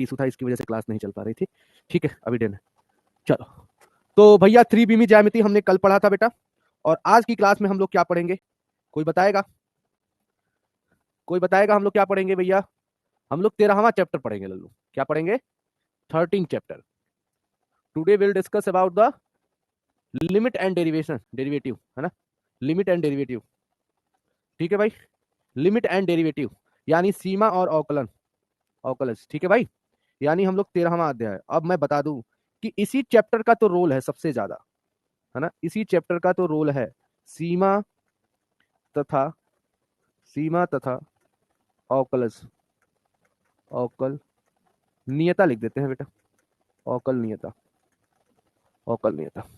Issue था, इसकी वजह से क्लास नहीं चल पा रही थी। ठीक है, अभी डन है। चलो, तो भैया त्रिविमी ज्यामिति हमने कल पढ़ा था बेटा, और आज की क्लास में हम लोग क्या पढ़ेंगे, कोई बताएगा? कोई बताएगा हम लोग क्या पढ़ेंगे भैया? हम लोग 13वां चैप्टर पढ़ेंगे लल्लू। क्या पढ़ेंगे? 13 chapter. Today will discuss about the limit and derivation, derivative है ना, लिमिट एंड डेरिवेटिव। ठीक है भाई, लिमिट एंड डेरिवेटिव यानी सीमा और अवकलन, अवकलज। ठीक है भाई, यानी हम लोग 13वां अध्याय। अब मैं बता दूं कि इसी चैप्टर का तो रोल है सबसे ज्यादा, है ना, इसी चैप्टर का तो रोल है सीमा तथा, सीमा तथा अवकलज, अवकल नियता लिख देते हैं बेटा, अवकल नियता, अवकल नियता।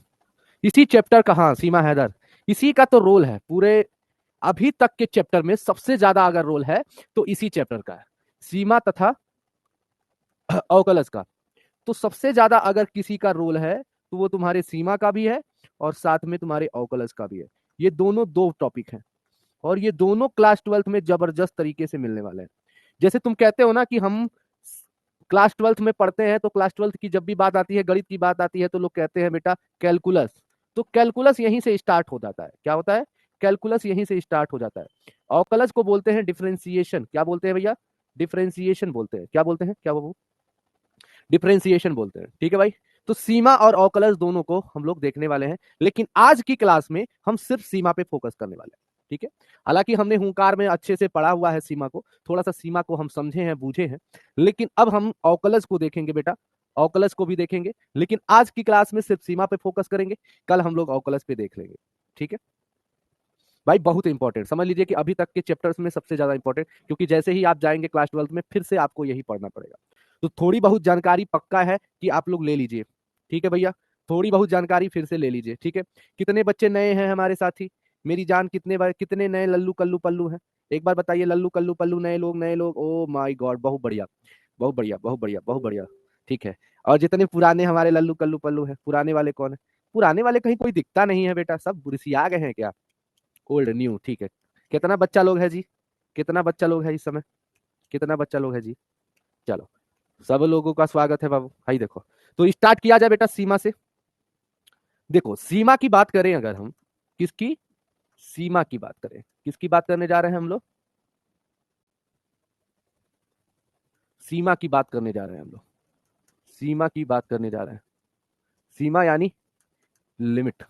इसी चैप्टर का, हाँ सीमा हैदर, इसी का तो रोल है पूरे अभी तक के चैप्टर में। सबसे ज्यादा अगर रोल है तो इसी चैप्टर का है, सीमा तथा अवकलज का। तो सबसे ज्यादा अगर किसी का रोल है तो वो तुम्हारे सीमा का भी है और साथ में तुम्हारे अवकलज का भी है। ये दोनों दो टॉपिक हैं और ये दोनों क्लास 12th में जबरदस्त तरीके से मिलने वाले हैं। जैसे तुम कहते हो ना कि हम क्लास 12th में पढ़ते हैं, तो क्लास 12th की जब भी बात आती है, गणित की बात आती है, तो लोग कहते हैं बेटा कैलकुलस। तो कैलकुलस यहीं से स्टार्ट हो जाता है। क्या होता है? कैलकुलस यहीं से स्टार्ट हो जाता है। अवकलज को बोलते हैं डिफरेंशिएशन। क्या बोलते हैं भैया? डिफरेंशिएशन बोलते हैं। क्या बोलते हैं? क्या बाबू? डिफरेंशिएशन बोलते हैं। ठीक है भाई, तो सीमा और अवकलज दोनों को हम लोग देखने वाले हैं, लेकिन आज की क्लास में हम सिर्फ सीमा पे फोकस करने वाले हैं। ठीक है, हालांकि हमने हुंकार में अच्छे से पढ़ा हुआ है सीमा को, थोड़ा सा सीमा को हम समझे हैं, बूझे हैं, लेकिन अब हम अवकलज को देखेंगे बेटा, अवकलज को भी देखेंगे, लेकिन आज की क्लास में सिर्फ सीमा पे फोकस करेंगे, कल हम लोग अवकलज पे देख लेंगे। ठीक है भाई, बहुत इंपॉर्टेंट समझ लीजिए कि अभी तक के चैप्टर्स में सबसे ज्यादा इंपॉर्टेंट, क्योंकि जैसे ही आप जाएंगे क्लास 12th में फिर से आपको यही पढ़ना पड़ेगा। तो थोड़ी बहुत जानकारी पक्का है कि आप लोग ले लीजिए। ठीक है भैया, थोड़ी बहुत जानकारी फिर से ले लीजिए। ठीक है, कितने बच्चे नए हैं हमारे साथी? मेरी जान, कितने नए लल्लू कल्लू पल्लू हैं? एक बार बताइए, लल्लू कल्लू पल्लू नए लोग, नए लोग। ओ माय गॉड, बहुत बढ़िया, बहुत बढ़िया, बहुत बढ़िया, बहुत बढ़िया। ठीक है, और जितने पुराने हमारे लल्लू कल्लू पल्लू हैं, पुराने वाले कौन है? पुराने वाले कहीं कोई दिखता नहीं है बेटा, सब बुरसिया गए हैं क्या? ओल्ड न्यू, ठीक है। कितना बच्चा लोग है जी? कितना बच्चा लोग है इस समय? कितना बच्चा लोग है जी? चलो, सब लोगों का स्वागत है बाबू। हाई देखो, तो स्टार्ट किया जाए बेटा सीमा से। देखो, सीमा की बात करें अगर हम, किसकी? सीमा की बात करें, किसकी बात करने जा रहे हैं हम लोग? सीमा की बात करने जा रहे हैं हम लोग, सीमा की बात करने जा रहे हैं। सीमा यानी लिमिट।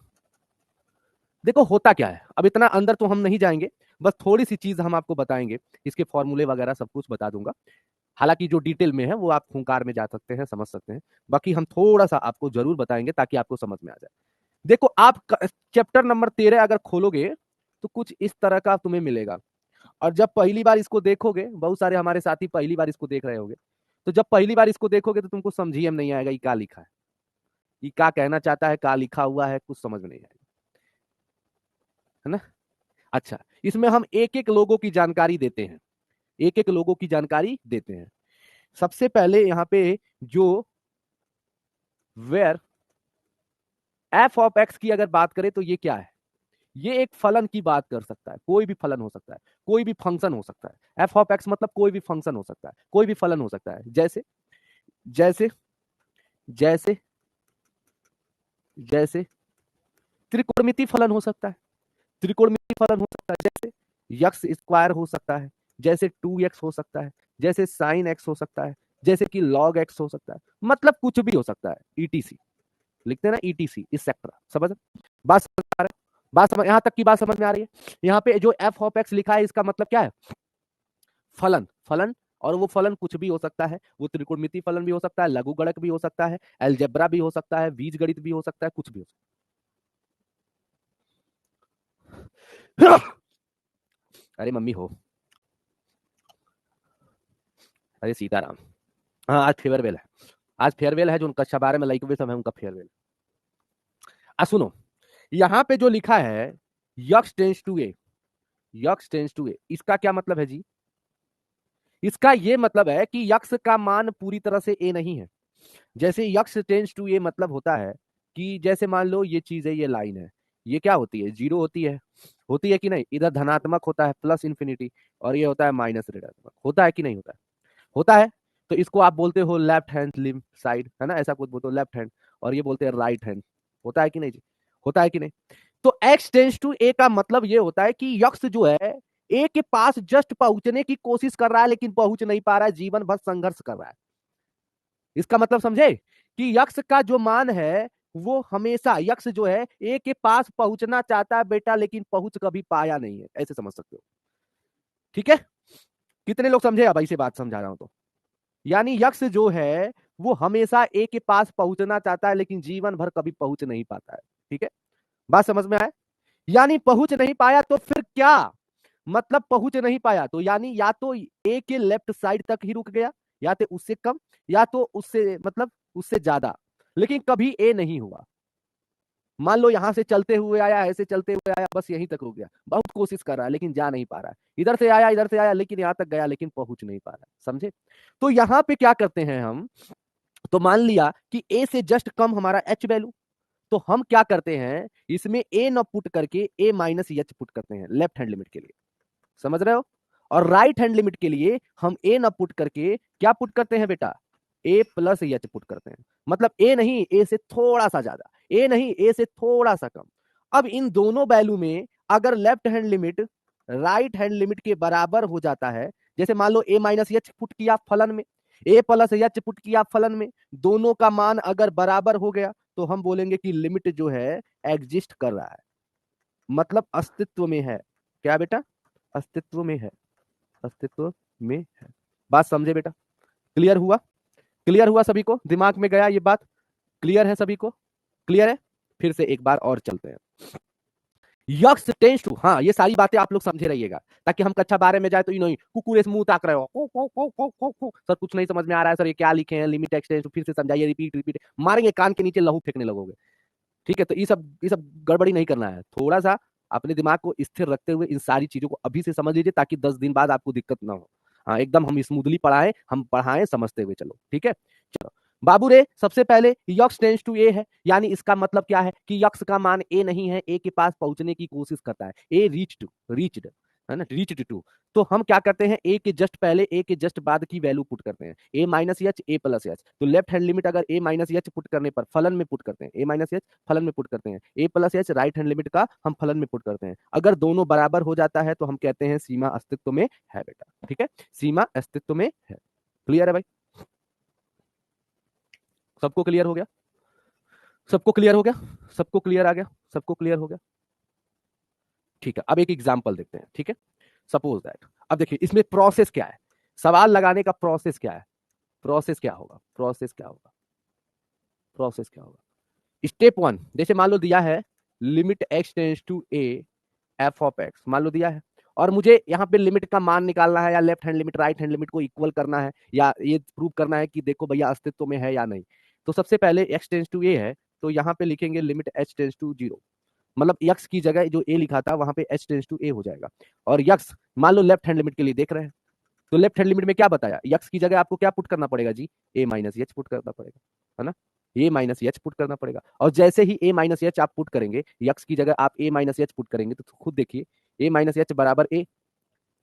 देखो होता क्या है, अब इतना अंदर तो हम नहीं जाएंगे, बस थोड़ी सी चीज हम आपको बताएंगे, इसके फॉर्मूले वगैरह सब कुछ बता दूंगा। हालांकि जो डिटेल में है वो आप खूंखार में जा सकते हैं, समझ सकते हैं, बाकी हम थोड़ा सा आपको जरूर बताएंगे ताकि आपको समझ में आ जाए। देखो, आप चैप्टर नंबर 13 अगर खोलोगे तो कुछ इस तरह का तुम्हें मिलेगा, और जब पहली बार इसको देखोगे, बहुत सारे हमारे साथी पहली बार इसको देख रहे होंगे, तो जब पहली बार इसको देखोगे तो तुमको समझिए में नहीं आएगा ये क्या लिखा है, ये क्या कहना चाहता है, क्या लिखा हुआ है, कुछ समझ में नहीं आएगा, है ना। अच्छा, इसमें हम एक एक लोगों की जानकारी देते हैं, एक एक लोगों की जानकारी देते हैं। सबसे पहले यहाँ पे जो वेयर एफ ऑफ एक्स की अगर बात करें तो ये क्या है? ये एक फलन की बात कर सकता है, कोई भी फलन हो सकता है, कोई भी फंक्शन हो सकता है। एफ ऑफ एक्स मतलब कोई भी फंक्शन हो सकता है, कोई भी फलन हो सकता है। जैसे जैसे जैसे जैसे त्रिकोणमिति फलन हो सकता है, त्रिकोणमिति फलन हो सकता है, जैसे यक्स स्क्वायर हो सकता है, जैसे 2x हो सकता है, जैसे साइन एक्स हो सकता है, जैसे कि लॉग एक्स हो सकता है, मतलब कुछ भी हो सकता है। ईटीसी लिखते हैं ना, ईटीसी इसेट्रा। समझ बात समझ आ रहा है? बात समझ, यहां तक की बात समझ में आ रही है? यहाँ पे जो एफ ऑफ एक्स लिखा है इसका मतलब क्या है? फलन, फलन। और वो फलन कुछ भी हो सकता है, वो त्रिकोणमिति फलन भी हो सकता है, लघुगणक भी हो सकता है, अलजेब्रा भी हो सकता है, बीजगणित भी हो सकता है, कुछ भी हो सकता है। अरे मम्मी हो, अरे सीताराम। हाँ, आज फेयरवेल है, आज फेयरवेल है, जो उनका कक्षा 12 में लाइक सब है उनका फेयरवेल। सुनो, यहाँ पे जो लिखा है x tends to a, x tends to a, इसका क्या मतलब है जी? इसका ये मतलब है कि यक्स का मान पूरी तरह से ए नहीं है। जैसे यक्स टेंस टू ए मतलब होता है कि जैसे मान लो ये चीज है, ये लाइन है, ये क्या होती है? जीरो होती है, होती है कि नहीं? इधर धनात्मक होता है प्लस इंफिनिटी, और ये होता है माइनस ऋणात्मक, होता है कि नहीं होता है? होता है। तो इसको आप बोलते हो लेफ्ट हैंड लिम्ब साइड, है ना, ऐसा कुछ बोलते हो लेफ्ट हैंड, और ये बोलते हैं राइट हैंड। होता है कि नहीं जी? होता है कि नहीं? तो एक्स टेंस टू ए का मतलब ये होता है कि यक्स जो है ए के पास जस्ट पहुंचने की कोशिश कर रहा है लेकिन पहुंच नहीं पा रहा है, जीवन भर संघर्ष कर रहा है। इसका मतलब समझे कि यक्स का जो मान है वो हमेशा, यक्स जो है ए के पास पहुंचना चाहता है बेटा लेकिन पहुंच कभी पाया नहीं है, ऐसे समझ सकते हो। ठीक है, कितने लोग समझे अब ऐसे बात समझा रहा हूं तो? यानी यक्स जो है वो हमेशा ए के पास पहुंचना चाहता है लेकिन जीवन भर कभी पहुंच नहीं पाता है। ठीक है, बात समझ में आया? यानी पहुंच नहीं पाया तो फिर क्या मतलब? पहुंच नहीं पाया तो यानी या तो ए के लेफ्ट साइड तक ही रुक गया, या तो उससे कम, या तो उससे मतलब उससे ज्यादा, लेकिन कभी ए नहीं हुआ। मान लो यहां से चलते हुए आया, ऐसे चलते हुए आया, बस यहीं तक रुक गया, बहुत कोशिश कर रहा है लेकिन जा नहीं पा रहा है, इधर से आया लेकिन यहां तक गया लेकिन पहुंच नहीं पा रहा है। समझे? तो यहां पे क्या करते हैं हम, तो मान लिया कि ए से जस्ट कम हमारा एच वैल्यू, तो हम क्या करते हैं इसमें ए न पुट करके ए माइनस एच पुट करते हैं लेफ्ट हैंड लिमिट के लिए। समझ रहे हो? और राइट हैंड लिमिट के लिए हम ए न पुट करके क्या पुट करते हैं बेटा? ए प्लस एच पुट करते हैं। मतलब ए नहीं, ए से थोड़ा सा ज्यादा, ए नहीं, ए से थोड़ा सा कम। अब इन दोनों वैल्यू में अगर left hand limit right hand limit के बराबर हो जाता है, जैसे मान लो ए माइनस एच पुट किया फलन में, ए प्लस एच पुट किया फलन में, दोनों का मान अगर बराबर हो गया तो हम बोलेंगे कि लिमिट जो है एग्जिस्ट कर रहा है, मतलब अस्तित्व में है। क्या बेटा? अस्तित्व में है, अस्तित्व में है। बात समझे बेटा? क्लियर हुआ? क्लियर हुआ सभी को? दिमाग में गया ये बात? क्लियर है सभी को? क्लियर है? फिर से एक बार और चलते हैं। यक्स टेंस टू, हाँ ये सारी बातें आप लोग समझे रहिएगा ताकि हम कक्षा 12 में जाए तो नहीं कुकुर मुंह ताक रहे हो सर कुछ नहीं समझ में आ रहा है सर, ये क्या लिखे हैं, लिमिट एक्स टेंस टू, फिर से समझाइए, रिपीट रिपीट, मारेंगे कान के नीचे लहू फेंकने लगोगे। ठीक है, तो ये सब गड़बड़ी नहीं करना है, थोड़ा सा अपने दिमाग को स्थिर रखते हुए इन सारी चीजों को अभी से समझ लीजिए ताकि 10 दिन बाद आपको दिक्कत ना हो। हाँ एकदम हम स्मूथली पढ़ाएं, हम पढ़ाएं समझते हुए, चलो ठीक है। चलो बाबू रे, सबसे पहले यक्स टेंस टू ए है, यानी इसका मतलब क्या है कि यक्स का मान ए नहीं है, ए के पास पहुंचने की कोशिश करता है, ए रीच्ड है ना, रीच्ड टू। तो हम क्या करते हैं, ए के जस्ट पहले, ए के जस्ट बाद की वैल्यू पुट करते हैं, ए माइनस एच, ए प्लस एच। तो लेफ्ट हैंड लिमिट अगर ए माइनस एच पुट करने पर फलन में पुट करते हैं, ए माइनस एच फलन में पुट करते हैं, a plus h right hand limit का हम फलन में पुट करते हैं। अगर दोनों बराबर हो जाता है तो हम कहते हैं सीमा अस्तित्व में है बेटा। ठीक है, सीमा अस्तित्व में है। क्लियर है भाई? सबको क्लियर हो गया? सबको क्लियर हो गया? सबको क्लियर आ गया? सबको क्लियर हो गया? ठीक है, अब एक एग्जाम्पल देखते हैं। ठीक है, सपोज दैट, अब देखिए इसमें प्रोसेस क्या है, सवाल लगाने का प्रोसेस क्या है, प्रोसेस क्या होगा, प्रोसेस क्या होगा, प्रोसेस क्या होगा। स्टेप 1, जैसे मान लो दिया है limit x tends to A F of X, मान लो दिया है, और मुझे यहाँ पे लिमिट का मान निकालना है, या left hand limit right hand limit को इक्वल करना है, या ये प्रूव करना है कि देखो भैया अस्तित्व में है या नहीं। तो सबसे पहले एक्स टेंस टू ए है, तो यहाँ पे लिखेंगे लिमिट एच टेंस टू 0, मतलब यक्स की जगह जो ए लिखा था वहां पे एच टेंस टू ए हो जाएगा। और यक्स मान लो लेफ्ट हैंड लिमिट के लिए देख रहे हैं, तो लेफ्ट हैंड लिमिट में क्या बताया, यक्स की जगह आपको क्या पुट करना पड़ेगा जी, ए माइनस एच पुट करना पड़ेगा, है ना, ए माइनस एच पुट करना पड़ेगा। और जैसे ही ए माइनस एच आप पुट करेंगे, यक्स की जगह आप ए माइनस एच पुट करेंगे, तो खुद देखिए ए माइनस एच बराबर ए,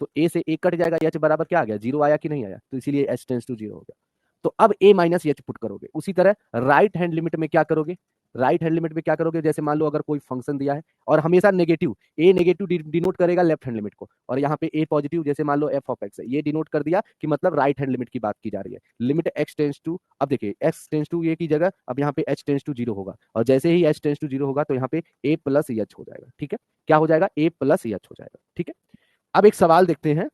तो ए से ए कट जाएगा, एच बराबर क्या आ गया, 0 आया कि नहीं आया, तो इसीलिए एच टेंस टू 0 हो गया। तो अब ए माइनस एच पुट करोगे, उसी तरह राइट हैंड लिमिट में क्या करोगे, राइट हैंड लिमिट में क्या करोगे, जैसे मान लो अगर कोई फंक्शन दिया है और हमेशा नेगेटिव, ए नेगेटिव डिनोट करेगा लेफ्ट हैंड लिमिट को, और यहाँ पे ए पॉजिटिव, जैसे मान लो एफ ऑफ एक्स है, ये डिनोट कर दिया कि मतलब राइट हैंड लिमिट की बात की जा रही है। लिमिट एक्स टेंस टू, अब देखिए एक्स टेंस टू ए की जगह अब यहाँ पे एच टेंस टू 0 होगा, और जैसे ही एच टेंस टू 0 होगा तो यहाँ पे ए प्लस एच हो जाएगा। ठीक है, क्या हो जाएगा, ए प्लस एच हो जाएगा। ठीक है, अब एक सवाल देखते हैं,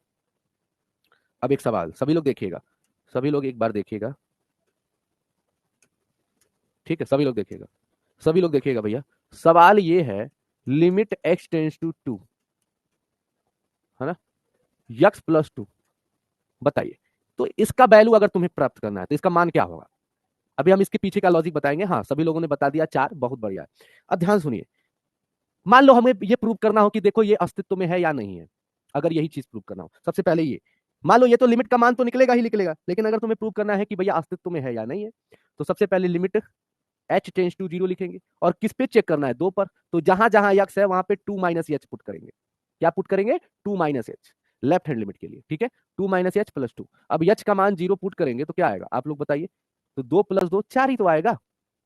अब एक सवाल, सभी लोग देखिएगा, सभी लोग एक बार देखिएगा। ठीक है, सभी लोग देखिएगा, सभी लोग देखिएगा भैया। सवाल ये है लिमिट एक्स टेंस टू 2, है ना, यक्स प्लस 2, बताइए तो इसका वैल्यू अगर तुम्हें प्राप्त करना है तो इसका मान क्या होगा। अभी हम इसके पीछे का लॉजिक बताएंगे। हाँ सभी लोगों ने बता दिया 4, बहुत बढ़िया है। अब ध्यान सुनिए, मान लो हमें ये प्रूव करना हो कि देखो ये अस्तित्व में है या नहीं है, अगर यही चीज प्रूव करना हो, सबसे पहले ये मान लो, ये तो लिमिट का मान तो निकलेगा ही निकलेगा, लेकिन अगर तुम्हें प्रूव करना है कि भैया अस्तित्व में है या नहीं है, तो सबसे पहले लिमिट एच टेंस टू 0 लिखेंगे, और किस पे चेक करना है, 2 पर, तो जहां जहां यक्स है वहां पे 2 माइनस एच पुट करेंगे। क्या पुट करेंगे, 2 minus H. Left hand limit के लिए, ठीक है। 2 माइनस एच प्लस 2। अब एच का मान 0 पुट करेंगे तो क्या आएगा आप लोग बताइए। तो 2 प्लस 2 4 ही तो आएगा,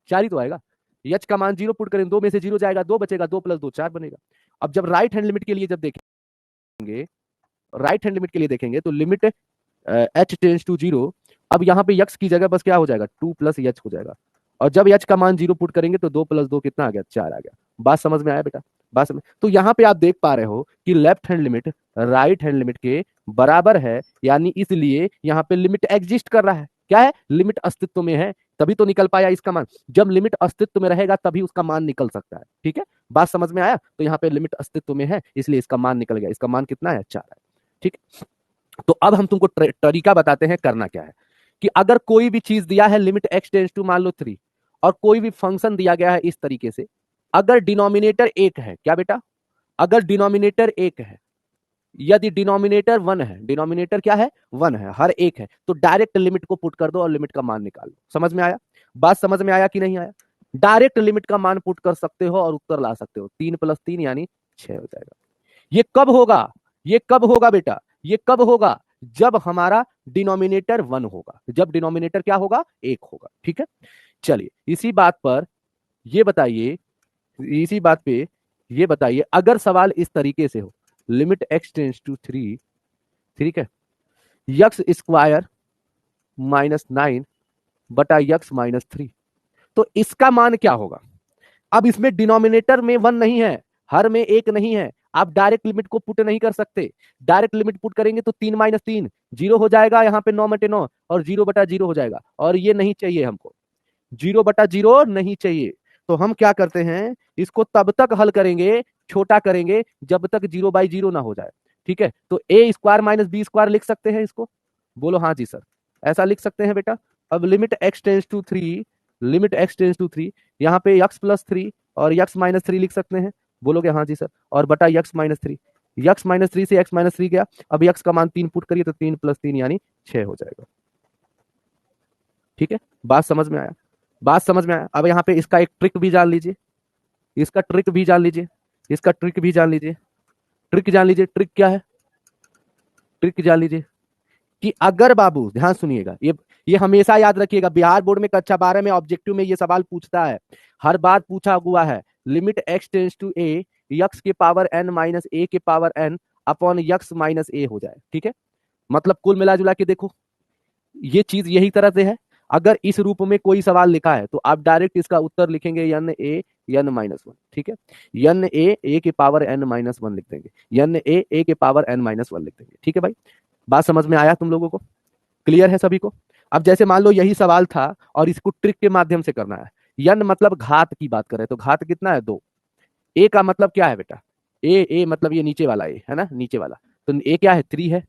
4 ही तो आएगा। एच का मान 0 पुट करेंगे, 2 में से 0 जाएगा, 2 बचेगा, 2 प्लस 2 4 बनेगा। अब जब राइट हैंड लिमिट के लिए जब देखेंगे, राइट हैंड लिमिट के लिए देखेंगे तो लिमिट एच टेंस टू 0, अब यहाँ पे यक्स की जगह बस क्या हो जाएगा 2 प्लस एच हो जाएगा। और जब एच का मान 0 पुट करेंगे तो 2 प्लस 2 कितना आ गया 4 आ गया। बात समझ में आया बेटा, बात समझ। तो यहाँ पे आप देख पा रहे हो कि left hand limit right hand limit के बराबर है, यानी इसलिए यहाँ पे लिमिट एग्जिस्ट कर रहा है। क्या है, लिमिट अस्तित्व में है, तभी तो निकल पाया इसका मान। जब लिमिट अस्तित्व में रहेगा तभी उसका मान निकल सकता है, ठीक है। बात समझ में आया। तो यहाँ पे लिमिट अस्तित्व में है इसलिए इसका मान निकल गया, इसका मान कितना है 4 है, ठीक। तो अब हम तुमको तरीका बताते हैं करना क्या है। कि अगर कोई भी चीज दिया है लिमिट एक्स टेंस टू मान लो 3, और कोई भी फंक्शन दिया गया है इस तरीके से, अगर डिनोमिनेटर एक है, क्या बेटा, अगर डिनोमिनेटर एक है, यदि डिनोमिनेटर 1 है, डिनोमिनेटर क्या है 1 है, हर एक है, तो डायरेक्ट लिमिट को पुट कर दो और लिमिट का मान निकाल लो। समझ में आया, बात समझ में आया कि नहीं आया। डायरेक्ट लिमिट का मान पुट कर सकते हो और उत्तर ला सकते हो। 3 प्लस 3 यानी 6 हो जाएगा। ये कब होगा, ये कब होगा बेटा, ये कब होगा, जब हमारा डिनोमिनेटर 1 होगा, जब डिनोमिनेटर क्या होगा 1 होगा, ठीक है। चलिए इसी बात पर ये बताइए, इसी बात पे ये बताइए, अगर सवाल इस तरीके से हो, लिमिट एक्स टेंस टू 3, ठीक है, यक्स स्क्वायर माइनस 9 बटा यक्स माइनस 3, तो इसका मान क्या होगा। अब इसमें डिनोमिनेटर में 1 नहीं है, हर में 1 नहीं है, आप डायरेक्ट लिमिट को पुट नहीं कर सकते। डायरेक्ट लिमिट पुट करेंगे तो 3 माइनस 3 0 हो जाएगा, यहाँ पे 9 बटे 9 और 0 बटा 0 हो जाएगा, और ये नहीं चाहिए हमको, 0 बटा 0 नहीं चाहिए। तो हम क्या करते हैं, इसको तब तक हल करेंगे, छोटा करेंगे, जब तक 0 बाई 0 ना हो जाए, ठीक है। तो ए स्क्वायर माइनस बी स्क्वायर लिख सकते हैं इसको, बोलो हाँ जी सर, ऐसा लिख सकते हैं बेटा। अब limit x tends to 3, limit x tends to 3, यहाँ पे यक्स प्लस 3 और यक्स माइनस 3 लिख सकते हैं, बोलोगे हाँ जी सर, और बटा यक्स माइनस 3, यक्स माइनस 3 से एक्स माइनस 3 गया, अब यक्स का मान 3 पुट करिए तो 3 प्लस 3 यानी 6 हो जाएगा, ठीक है। बात समझ में आया, बात समझ में आया। अब यहाँ पे इसका एक ट्रिक भी जान लीजिए, इसका ट्रिक भी जान लीजिए, इसका ट्रिक भी जान लीजिए, ट्रिक जान लीजिए, ट्रिक क्या है, ट्रिक जान लीजिए। कि अगर बाबू ध्यान सुनिएगा, ये हमेशा याद रखिएगा, बिहार बोर्ड में कक्षा 12 में ऑब्जेक्टिव में ये सवाल पूछता है, हर बार पूछा हुआ है। Limit x tends to a, x के पावर एन माइनस ए के power n upon x minus a हो जाए, ठीक है। मतलब कुल मिला जुला के देखो, ये चीज यही तरह से है। अगर इस रूप में कोई सवाल लिखा है तो आप डायरेक्ट इसका उत्तर लिखेंगे यन ए यन माइनस 1, ठीक है। यन ए के पावर एन माइनस 1 लिख देंगे, यन ए के पावर एन माइनस 1 लिख देंगे, ठीक है भाई। बात समझ में आया तुम लोगों को, क्लियर है सभी को। अब जैसे मान लो यही सवाल था और इसको ट्रिक के माध्यम से करना है। यन मतलब घात की बात करें तो घात कितना है 2, ए का मतलब क्या है बेटा, ए मतलब ये नीचे वाला ए है ना, नीचे वाला, तो ए क्या है 3 है,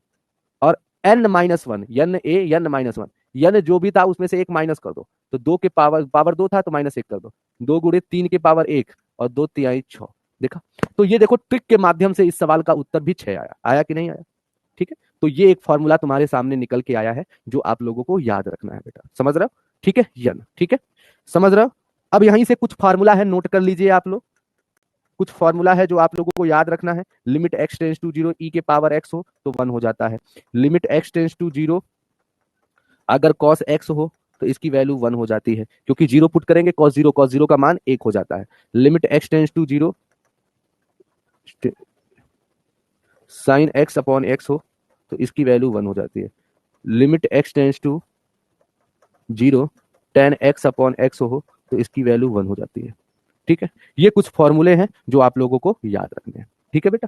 और एन माइनस 1, यन ए यन माइनस 1, यन जो भी था उसमें से एक माइनस कर दो, तो 2 के पावर 2 था तो माइनस 1 कर दो, 2 गुणे 3 के पावर 1 और 2 तिहाई 6, देखा। तो ये देखो ट्रिक के माध्यम से इस सवाल का उत्तर भी 6 आया, आया कि नहीं आया, ठीक है। तो ये एक फॉर्मूला तुम्हारे सामने निकल के आया है जो आप लोगों को याद रखना है बेटा, समझ रहे हो, ठीक है, यन, ठीक है, समझ रहे हो। अब यहीं से कुछ फार्मूला है, नोट कर लीजिए आप लोग, कुछ फॉर्मूला है जो आप लोगों को याद रखना है। लिमिट एक्स टेंस टू 0 ई के पावर एक्स हो तो 1 हो जाता है, लिमिट एक्स टेंस टू 0 अगर कॉस एक्स हो तो इसकी वैल्यू 1 हो जाती है, क्योंकि 0 पुट करेंगे कॉस 0 का मान 1 हो जाता है। Limit x tends to 0 sine X upon X हो तो इसकी वैल्यू 1 हो जाती है। Limit x tends to 0 tan X upon X हो तो इसकी वैल्यू 1 हो जाती है, ठीक है। ये कुछ फॉर्मूले हैं जो आप लोगों को याद रखने हैं, ठीक है बेटा।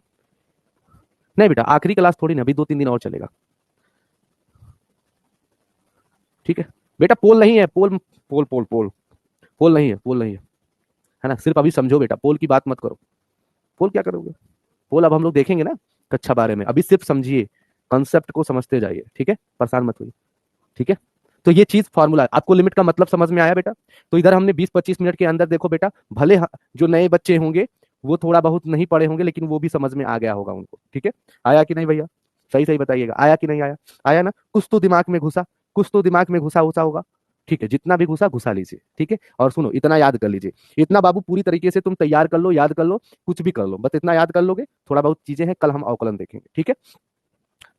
नहीं बेटा आखिरी क्लास थोड़ी ना, अभी 2-3 दिन और चलेगा, ठीक है बेटा। पोल नहीं है, पोल पोल पोल पोल पोल नहीं है, पोल नहीं है ना, सिर्फ अभी समझो बेटा, पोल की बात मत करो। पोल क्या करोगे, पोल अब हम लोग देखेंगे ना कक्षा 12 में, अभी सिर्फ समझिए, कंसेप्ट को समझते जाइए, ठीक है, परेशान मत होइए, ठीक है। तो ये चीज फॉर्मूला, आपको लिमिट का मतलब समझ में आया बेटा। तो इधर हमने 20-25 मिनट के अंदर देखो बेटा, भले जो नए बच्चे होंगे वो थोड़ा बहुत नहीं पढ़े होंगे लेकिन वो भी समझ में आ गया होगा उनको, ठीक है। आया कि नहीं भैया, सही सही बताइएगा, आया कि नहीं आया, आया ना, कुछ तो दिमाग में घुसा, कुछ तो दिमाग में घुसा घुसा होगा, ठीक है, जितना भी घुसा घुसा लीजिए, ठीक है। और सुनो इतना याद कर लीजिए, इतना बाबू पूरी तरीके से तुम तैयार कर लो, याद कर लो, कुछ भी कर लो, बस इतना याद कर लोगे, थोड़ा बहुत चीजें हैं, कल हम अवकलन देखेंगे, ठीक है।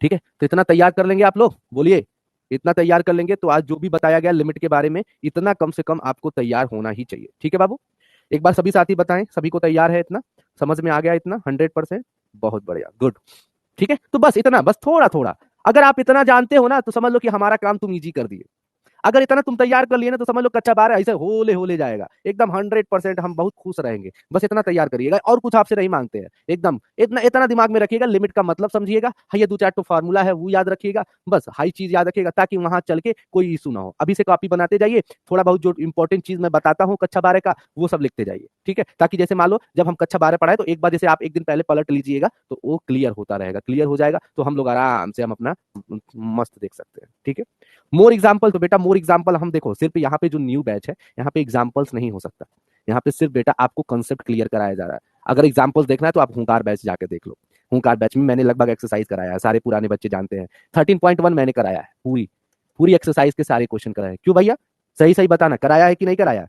ठीक है, तो इतना तैयार कर लेंगे आप लोग, बोलिए इतना तैयार कर लेंगे तो आज जो भी बताया गया लिमिट के बारे में, इतना कम से कम आपको तैयार होना ही चाहिए। ठीक है बाबू, एक बार सभी साथी बताएं, सभी को तैयार है इतना, समझ में आ गया इतना 100%? बहुत बढ़िया, गुड। ठीक है, तो बस इतना, बस थोड़ा थोड़ा, अगर आप इतना जानते हो ना तो समझ लो कि हमारा काम तुम इजी कर दिए। अगर इतना तुम तैयार कर लिए ना तो समझ लो कच्चा बारह ऐसे होले होले जाएगा एकदम 100%, हम बहुत खुश रहेंगे। बस इतना तैयार करिएगा और कुछ आपसे नहीं मांगते हैं, एकदम इतना इतना दिमाग में रखिएगा, लिमिट का मतलब समझिएगा, हाँ ये दो चार तो फार्मूला है वो याद रखिएगा, बस हाई चीज याद रखिएगा ताकि वहां चल के कोई इशू ना हो। अभी से कॉपी बनाते जाइए, थोड़ा बहुत जो इंपॉर्टेंट चीज मैं बताता हूँ कक्षा बारह का वो सब लिखते जाइए। ठीक है, ताकि जैसे मान लो जब हम कक्षा बारह पढ़ाए तो एक बार जैसे आप एक दिन पहले पलट लीजिएगा तो वो क्लियर होता रहेगा, क्लियर हो जाएगा तो हम लोग आराम से हम अपना मस्त देख सकते हैं। ठीक है, मोर एग्जाम्पल, तो बेटा मोर एग्जाम्पल हम देखो सिर्फ यहाँ पे जो न्यू बैच है यहाँ पे एग्जाम्पल्स नहीं हो सकता, यहाँ पे सिर्फ बेटा आपको कंसेप्ट क्लियर कराया जा रहा है। अगर एग्जाम्पल्स देखना है तो आप हुंकार बैच जाके देख लो, हुंकार बैच में मैंने लगभग एक्सरसाइज कराया है, सारे पुराने बच्चे जानते हैं। 13.1 मैंने कराया है, पूरी पूरी एक्सरसाइज के सारे क्वेश्चन कराए। क्यों भैया, सही सही बताना, कराया है कि नहीं कराया,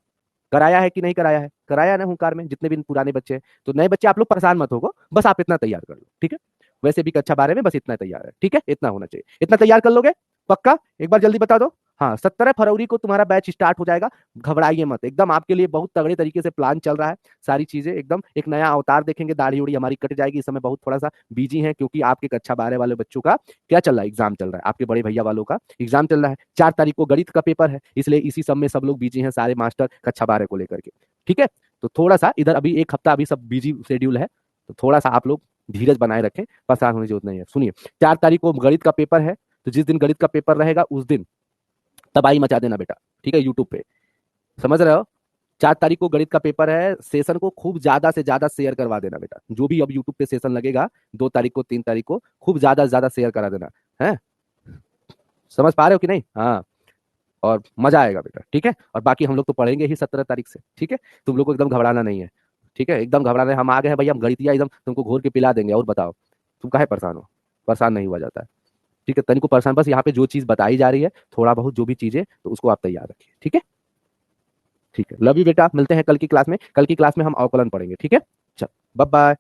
कराया है कि नहीं कराया है, कराया है ना हुंकार में जितने भी पुराने बच्चे हैं। तो नए बच्चे आप लोग परेशान मत होगो, बस आप इतना तैयार कर लो। ठीक है, वैसे भी कक्षा बारह में बस इतना तैयार है। ठीक है, इतना होना चाहिए, इतना तैयार कर लोगे पक्का, एक बार जल्दी बता दो। हाँ, 17 फरवरी को तुम्हारा बैच स्टार्ट हो जाएगा, घबराइए मत, एकदम आपके लिए बहुत तगड़े तरीके से प्लान चल रहा है, सारी चीजें एकदम एक नया अवतार देखेंगे, दाढ़ी उड़ी हमारी कट जाएगी। इस समय बहुत थोड़ा सा बिजी है क्योंकि आपके कक्षा बारह वाले बच्चों का क्या चल रहा है, एग्जाम चल रहा है, आपके बड़े भैया वालों का एग्जाम चल रहा है। 4 तारीख को गणित का पेपर है, इसलिए इसी सब में सब लोग बिजी हैं, सारे मास्टर कक्षा बारह को लेकर के। ठीक है, तो थोड़ा सा इधर अभी एक हफ्ता अभी सब बिजी शेड्यूल है, तो थोड़ा सा आप लोग धीरज बनाए रखें, परेशान होने की जरूरत नहीं है। सुनिए, 4 तारीख को गणित का पेपर है, तो जिस दिन गणित का पेपर रहेगा उस दिन तबाही मचा देना बेटा। ठीक है, यूट्यूब पे, समझ रहे हो? 4 तारीख को गणित का पेपर है, सेशन को खूब ज्यादा से ज्यादा शेयर करवा देना बेटा, जो भी अब यूट्यूब पे सेशन लगेगा 2 तारीख को 3 तारीख को खूब ज्यादा से ज्यादा शेयर करा देना है। समझ पा रहे हो कि नहीं? हाँ, और मजा आएगा बेटा। ठीक है, और बाकी हम लोग तो पढ़ेंगे ही 17 तारीख से। ठीक है, तुम लोग को एकदम घबराना नहीं है। ठीक है, एकदम घबराना है, हम आ गए हैं भैया, हम गणितिया एकदम तुमको घोर के पिला देंगे। और बताओ, तुम काहे परेशान हो? परेशान नहीं हुआ जाता है। ठीक है, तनिको परेशान, बस यहाँ पे जो चीज बताई जा रही है थोड़ा बहुत जो भी चीजें, तो उसको आप तैयार रखिए। ठीक है, ठीक है, लव यू बेटा, मिलते हैं कल की क्लास में, कल की क्लास में हम अवकलन पढ़ेंगे। ठीक है, चल बाय बाय।